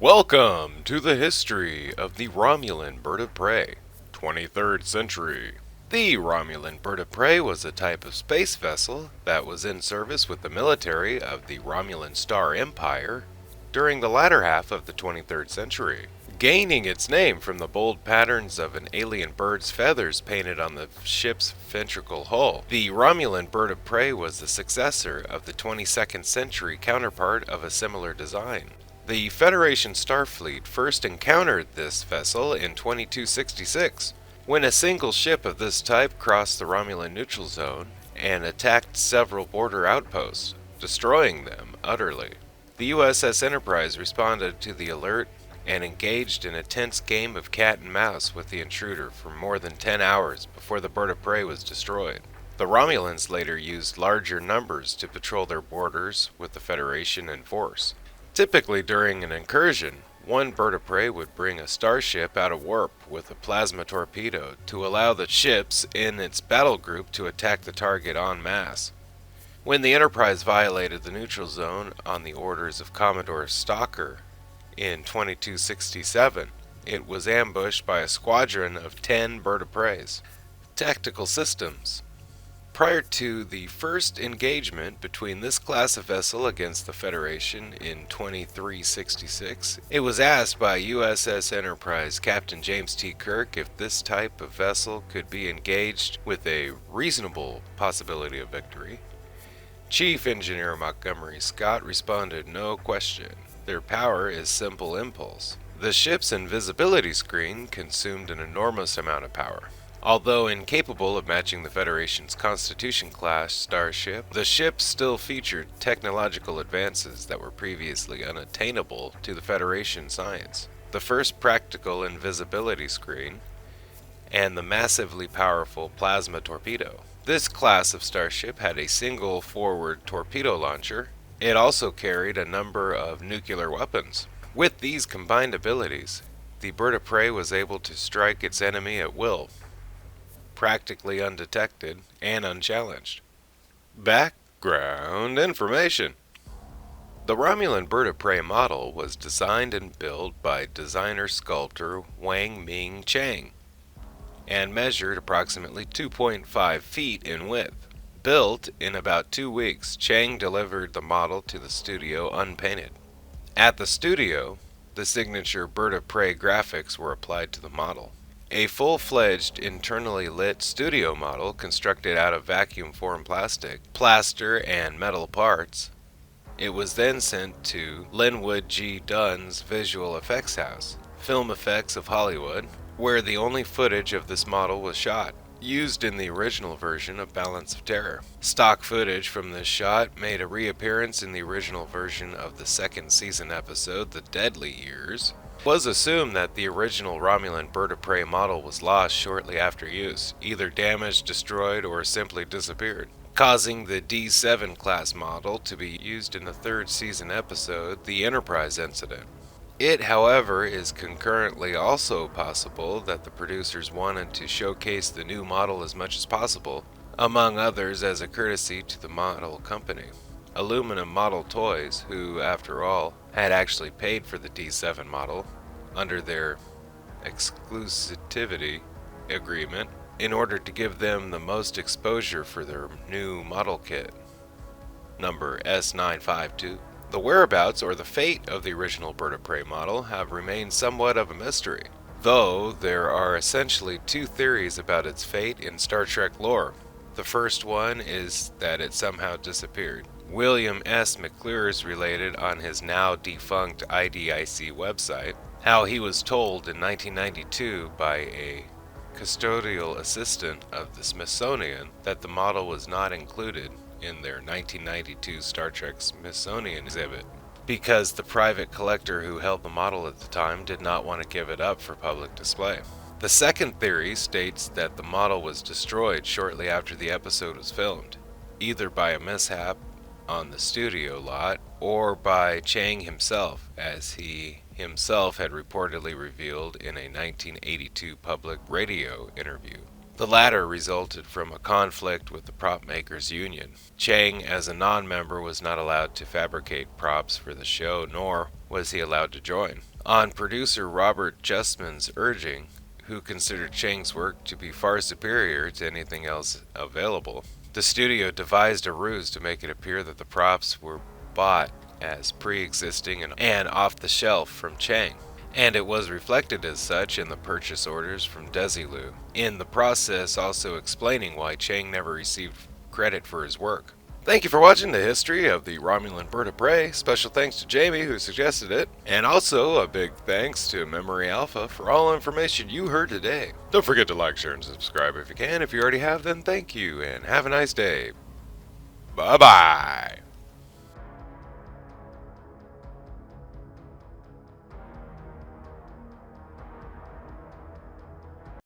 Welcome to the history of the Romulan Bird-of-Prey, 23rd century. The Romulan Bird-of-Prey was a type of space vessel that was in service with the military of the Romulan Star Empire during the latter half of the 23rd century, gaining its name from the bold patterns of an alien bird's feathers painted on the ship's ventricle hull. The Romulan Bird-of-Prey was the successor of the 22nd century counterpart of a similar design. The Federation Starfleet first encountered this vessel in 2266, when a single ship of this type crossed the Romulan neutral zone and attacked several border outposts, destroying them utterly. The USS Enterprise responded to the alert and engaged in a tense game of cat and mouse with the intruder for more than 10 hours before the bird of prey was destroyed. The Romulans later used larger numbers to patrol their borders with the Federation in force. Typically during an incursion, one bird of prey would bring a starship out of warp with a plasma torpedo to allow the ships in its battle group to attack the target en masse. When the Enterprise violated the neutral zone on the orders of Commodore Stalker in 2267, it was ambushed by a squadron of 10 bird of preys. Tactical systems. Prior to the first engagement between this class of vessel against the Federation in 2366, it was asked by USS Enterprise Captain James T. Kirk if this type of vessel could be engaged with a reasonable possibility of victory. Chief Engineer Montgomery Scott responded, "No question. Their power is simple impulse." The ship's invisibility screen consumed an enormous amount of power. Although incapable of matching the Federation's Constitution-class starship, the ship still featured technological advances that were previously unattainable to the Federation science. The first practical invisibility screen, and the massively powerful plasma torpedo. This class of starship had a single forward torpedo launcher. It also carried a number of nuclear weapons. With these combined abilities, the bird of prey was able to strike its enemy at will, practically undetected and unchallenged. Background information. The Romulan bird-of-prey model was designed and built by designer-sculptor Wang Ming Chang and measured approximately 2.5 feet in width. Built in about 2 weeks, Chang delivered the model to the studio unpainted. At the studio, the signature bird-of-prey graphics were applied to the model. A full-fledged, internally lit studio model constructed out of vacuum-formed plastic, plaster, and metal parts. It was then sent to Linwood G. Dunn's visual effects house, Film Effects of Hollywood, where the only footage of this model was shot, used in the original version of Balance of Terror. Stock footage from this shot made a reappearance in the original version of the second season episode, The Deadly Years. It was assumed that the original Romulan bird-of-prey model was lost shortly after use, either damaged, destroyed, or simply disappeared, causing the D7 class model to be used in the third season episode, The Enterprise Incident. It, however, is concurrently also possible that the producers wanted to showcase the new model as much as possible, among others as a courtesy to the model company, Aluminum Model Toys, who, after all, had actually paid for the D7 model under their exclusivity agreement in order to give them the most exposure for their new model kit, number S952. The whereabouts or the fate of the original bird-of-prey model have remained somewhat of a mystery, though there are essentially two theories about its fate in Star Trek lore. The first one is that it somehow disappeared. William S. McClures related on his now defunct IDIC website how he was told in 1992 by a custodial assistant of the Smithsonian that the model was not included in their 1992 Star Trek Smithsonian exhibit because the private collector who held the model at the time did not want to give it up for public display. The second theory states that the model was destroyed shortly after the episode was filmed, either by a mishap on the studio lot or by Chang himself, as he himself had reportedly revealed in a 1982 public radio interview. The latter resulted from a conflict with the prop makers union. Chang, as a non-member, was not allowed to fabricate props for the show, nor was he allowed to join. On producer Robert Justman's urging, who considered Chang's work to be far superior to anything else available, the studio devised a ruse to make it appear that the props were bought as pre-existing and off the shelf from Chang, and it was reflected as such in the purchase orders from Desilu, in the process also explaining why Chang never received credit for his work. Thank you for watching the history of the Romulan Bird-of-Prey. Special thanks to Jamie who suggested it, and also a big thanks to Memory Alpha for all information you heard today. Don't forget to like, share, and subscribe if you can. If you already have, then thank you, and have a nice day. Bye-bye.